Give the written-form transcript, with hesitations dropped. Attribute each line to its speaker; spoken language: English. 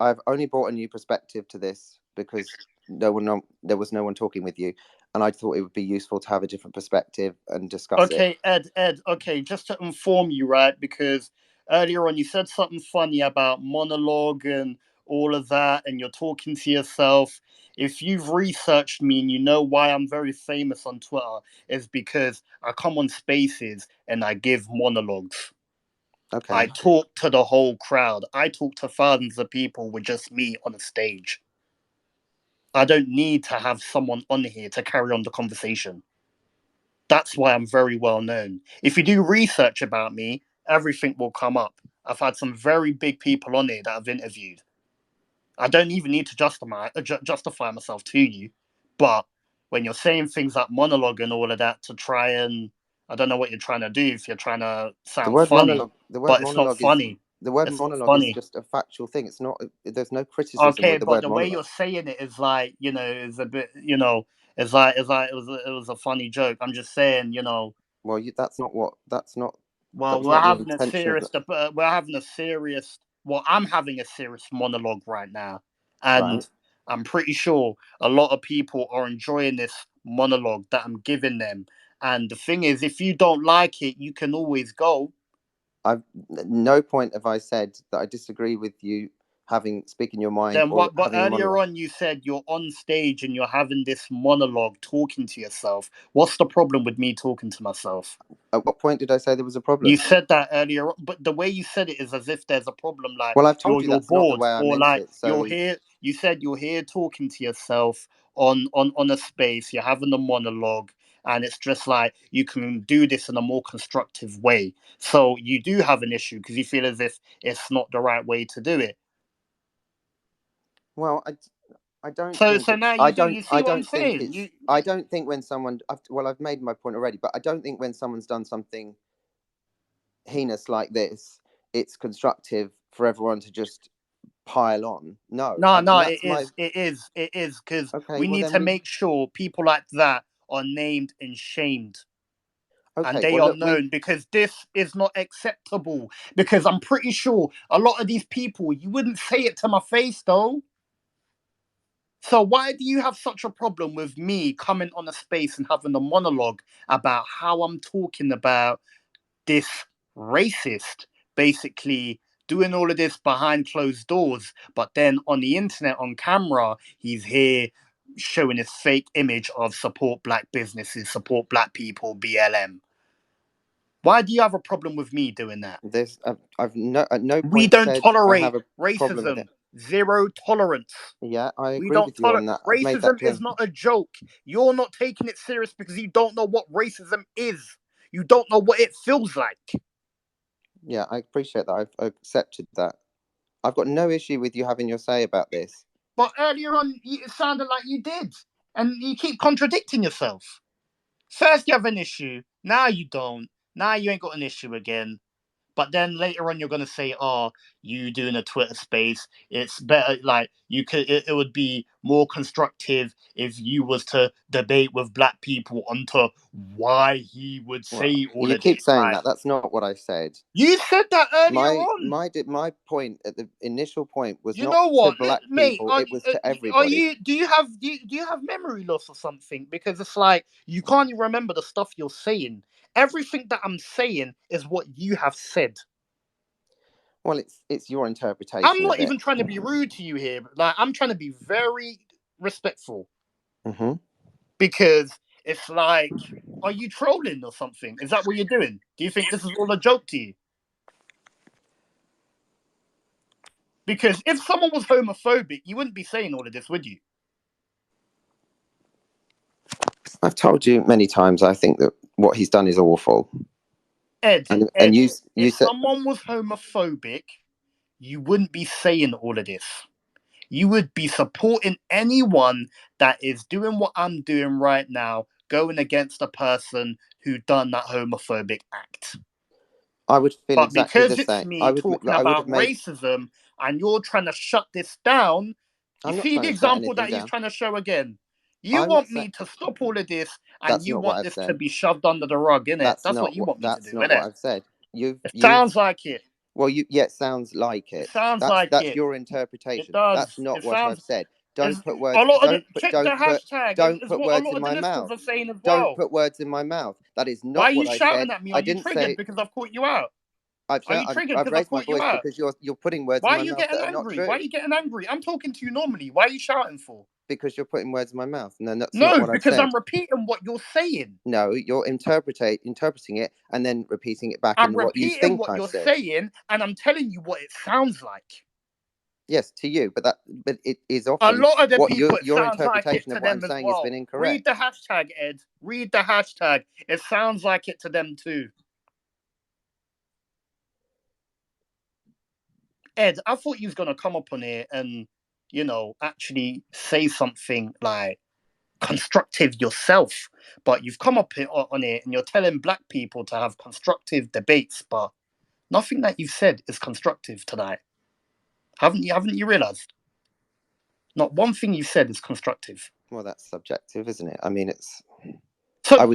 Speaker 1: I've only brought a new perspective to this because there was no one talking with you, and I thought it would be useful to have a different perspective and discuss it.
Speaker 2: Okay, Ed, okay, just to inform you, right? Because earlier on you said something funny about monologue and all of that, and you're talking to yourself. If you've researched me and you know why I'm very famous on Twitter, is because I come on spaces and I give monologues.
Speaker 1: Okay.
Speaker 2: I talk to the whole crowd. I talk to thousands of people with just me on a stage. I don't need to have someone on here to carry on the conversation. That's why I'm very well known. If you do research about me, everything will come up. I've had some very big people on here that I've interviewed. I don't even need to justify myself to you, but when you're saying things like monologue and all of that to try and, I don't know what you're trying to do, if you're trying to
Speaker 1: The
Speaker 2: sound
Speaker 1: word
Speaker 2: funny,
Speaker 1: monologue. The word
Speaker 2: but it's not
Speaker 1: monologue is
Speaker 2: funny.
Speaker 1: the word
Speaker 2: It's not
Speaker 1: monologue is
Speaker 2: funny.
Speaker 1: just a factual thing. It's not. There's no criticism
Speaker 2: Okay,
Speaker 1: with the
Speaker 2: but
Speaker 1: word
Speaker 2: the way you're
Speaker 1: monologue.
Speaker 2: saying it is like, is a bit, it's like it was a funny joke. I'm just saying,
Speaker 1: Well, that's not what. That
Speaker 2: well,
Speaker 1: was
Speaker 2: we're
Speaker 1: not the
Speaker 2: having a
Speaker 1: intention of
Speaker 2: serious,
Speaker 1: it.
Speaker 2: we're having a serious, well, I'm having a serious monologue right now, and
Speaker 1: Right.
Speaker 2: I'm pretty sure a lot of people are enjoying this monologue that I'm giving them. And the thing is, if you don't like it, you can always go.
Speaker 1: I've no point have I said that I disagree with you having speaking your mind
Speaker 2: Then
Speaker 1: or
Speaker 2: what? But
Speaker 1: having a
Speaker 2: earlier
Speaker 1: monologue.
Speaker 2: on, you said you're on stage and you're having this monologue, talking to yourself. What's the problem with me talking to myself?
Speaker 1: At what point did I say there was a
Speaker 2: You
Speaker 1: problem?
Speaker 2: said that earlier, but the way you said it is as if there's a problem, like
Speaker 1: Well, I've told
Speaker 2: you're
Speaker 1: you
Speaker 2: you're
Speaker 1: that's not the
Speaker 2: bored,
Speaker 1: way I
Speaker 2: or
Speaker 1: meant
Speaker 2: like
Speaker 1: it.
Speaker 2: you're
Speaker 1: So,
Speaker 2: here. You said you're here talking to yourself on a space. You're having a monologue, and it's just like you can do this in a more constructive way. So you do have an issue because you feel as if it's not the right way to do it.
Speaker 1: well, I don't
Speaker 2: So
Speaker 1: think
Speaker 2: so now
Speaker 1: I
Speaker 2: you do.
Speaker 1: don't
Speaker 2: You see
Speaker 1: I
Speaker 2: what I'm
Speaker 1: don't think
Speaker 2: saying?
Speaker 1: it's I don't think when someone I've made my point already, but I don't think when someone's done something heinous like this, it's constructive for everyone to just pile on. No,
Speaker 2: No,
Speaker 1: and
Speaker 2: no,
Speaker 1: that's my
Speaker 2: it is, because
Speaker 1: okay.
Speaker 2: we
Speaker 1: Well,
Speaker 2: need
Speaker 1: then
Speaker 2: to
Speaker 1: we
Speaker 2: make sure people like that are named and shamed, and
Speaker 1: okay.
Speaker 2: they
Speaker 1: Well,
Speaker 2: are
Speaker 1: look, we
Speaker 2: known, because this is not acceptable. Because I'm pretty sure a lot of these people, you wouldn't say it to my face though. So why do you have such a problem with me coming on a space and having a monologue about how I'm talking about this racist, basically doing all of this behind closed doors, but then on the internet, on camera, he's here showing his fake image of support black businesses, support black people, BLM. Why do you have a problem with me doing that?
Speaker 1: this I've no at no
Speaker 2: We
Speaker 1: point
Speaker 2: don't
Speaker 1: said I have
Speaker 2: tolerate
Speaker 1: a problem with it.
Speaker 2: racism. Zero tolerance.
Speaker 1: Yeah, I
Speaker 2: We
Speaker 1: agree
Speaker 2: don't
Speaker 1: with you
Speaker 2: tolerate
Speaker 1: on that. I've made that
Speaker 2: racism
Speaker 1: clear.
Speaker 2: is not a joke. You're not taking it serious because you don't know what racism is. You don't know what it feels like.
Speaker 1: Yeah, I appreciate that. I've accepted that. I've got no issue with you having your say about this.
Speaker 2: But earlier on, it sounded like you did. And you keep contradicting yourself. First, you have an issue. Now you don't. Now you ain't got an issue again. But then later on, you're gonna say, "Oh, you doing a Twitter space? It's better. Like you could. It would be more constructive if you was to debate with black people onto why he would
Speaker 1: Well,
Speaker 2: say all
Speaker 1: you
Speaker 2: of
Speaker 1: keep
Speaker 2: this."
Speaker 1: saying
Speaker 2: Like
Speaker 1: that. That's not what I said.
Speaker 2: you said that earlier
Speaker 1: My
Speaker 2: on.
Speaker 1: my my point at the initial point was
Speaker 2: You
Speaker 1: not
Speaker 2: know
Speaker 1: to
Speaker 2: what,
Speaker 1: black
Speaker 2: mate?
Speaker 1: people. It was to
Speaker 2: Are
Speaker 1: everybody.
Speaker 2: you? Do you have memory loss or something? Because it's like you can't even remember the stuff you're saying. Everything that I'm saying is what you have said.
Speaker 1: Well, it's your
Speaker 2: I'm
Speaker 1: interpretation of
Speaker 2: not
Speaker 1: it.
Speaker 2: even trying to be rude to you here. Like I'm trying to be very respectful
Speaker 1: Hmm.
Speaker 2: because it's like, are you trolling or something? Is that what you're doing? Do you think this is all a joke to you? Because if someone was homophobic, you wouldn't be saying all of this, would you?
Speaker 1: I've told you many times. I think that what he's done is awful.
Speaker 2: Ed,
Speaker 1: And
Speaker 2: Ed,
Speaker 1: you
Speaker 2: if
Speaker 1: said
Speaker 2: someone was homophobic, you wouldn't be saying all of this. You would be supporting anyone that is doing what I'm doing right now, going against a person who done that homophobic act.
Speaker 1: I would feel
Speaker 2: But
Speaker 1: exactly the
Speaker 2: because it's
Speaker 1: same.
Speaker 2: me talking
Speaker 1: I would have
Speaker 2: about
Speaker 1: made.
Speaker 2: racism and you're trying to shut this down, you
Speaker 1: I'm not
Speaker 2: see the
Speaker 1: trying to shut
Speaker 2: example
Speaker 1: anything
Speaker 2: that he's
Speaker 1: down.
Speaker 2: trying to show again. You
Speaker 1: I'm not
Speaker 2: want
Speaker 1: saying
Speaker 2: me to stop all of this and
Speaker 1: that's
Speaker 2: you
Speaker 1: not what
Speaker 2: want
Speaker 1: I've
Speaker 2: this to
Speaker 1: said.
Speaker 2: be shoved under the rug, innit? That's what you want me to
Speaker 1: That's
Speaker 2: do,
Speaker 1: not what
Speaker 2: innit?
Speaker 1: I've said.
Speaker 2: It
Speaker 1: You've
Speaker 2: sounds like it.
Speaker 1: Well, it sounds like it.
Speaker 2: It sounds
Speaker 1: That's
Speaker 2: like it.
Speaker 1: your
Speaker 2: It
Speaker 1: interpretation.
Speaker 2: does.
Speaker 1: That's not
Speaker 2: It
Speaker 1: what
Speaker 2: sounds.
Speaker 1: I've said.
Speaker 2: As
Speaker 1: Don't put
Speaker 2: a
Speaker 1: words.
Speaker 2: lot of the
Speaker 1: Don't put.
Speaker 2: check the hashtag
Speaker 1: Don't
Speaker 2: is
Speaker 1: put
Speaker 2: what a
Speaker 1: words
Speaker 2: lot
Speaker 1: in
Speaker 2: of the
Speaker 1: my
Speaker 2: listeners
Speaker 1: mouth.
Speaker 2: are saying as
Speaker 1: Don't
Speaker 2: well.
Speaker 1: put words in my mouth. That is
Speaker 2: Why
Speaker 1: not
Speaker 2: are you
Speaker 1: what I said.
Speaker 2: shouting at me? Are
Speaker 1: I
Speaker 2: you
Speaker 1: didn't
Speaker 2: triggered
Speaker 1: say.
Speaker 2: because I've caught you out?
Speaker 1: I've
Speaker 2: Are you triggered
Speaker 1: I've
Speaker 2: because I've
Speaker 1: raised my
Speaker 2: caught you
Speaker 1: voice
Speaker 2: out?
Speaker 1: because you're putting words
Speaker 2: Why
Speaker 1: in
Speaker 2: are
Speaker 1: my
Speaker 2: you
Speaker 1: mouth
Speaker 2: getting
Speaker 1: that are not
Speaker 2: angry? Why are
Speaker 1: true.
Speaker 2: you getting angry? I'm talking to you normally. Why are you shouting for?
Speaker 1: Because you're putting words in my mouth, and then that's not
Speaker 2: No,
Speaker 1: what I've
Speaker 2: because
Speaker 1: said.
Speaker 2: I'm repeating what you're saying.
Speaker 1: No, you're interpreting it and then repeating it back
Speaker 2: I'm
Speaker 1: in what you
Speaker 2: repeating
Speaker 1: think
Speaker 2: what
Speaker 1: I've
Speaker 2: you're
Speaker 1: said.
Speaker 2: saying, and I'm telling you what it sounds like.
Speaker 1: Yes, to you, but it is
Speaker 2: A
Speaker 1: often
Speaker 2: lot of the
Speaker 1: what
Speaker 2: people, it
Speaker 1: your
Speaker 2: sounds like it
Speaker 1: interpretation
Speaker 2: to
Speaker 1: of what I'm
Speaker 2: them as
Speaker 1: saying has been
Speaker 2: well. Read
Speaker 1: incorrect.
Speaker 2: the hashtag, Ed. Read the hashtag. It sounds like it to them too. Ed, I thought you was gonna come up on here and, actually say something like constructive yourself. But you've come up on it and you're telling black people to have constructive debates, but nothing that you've said is constructive tonight. Haven't you realized? Not one thing you've said is constructive.
Speaker 1: Well, that's subjective, isn't it? I mean,
Speaker 2: So
Speaker 1: I would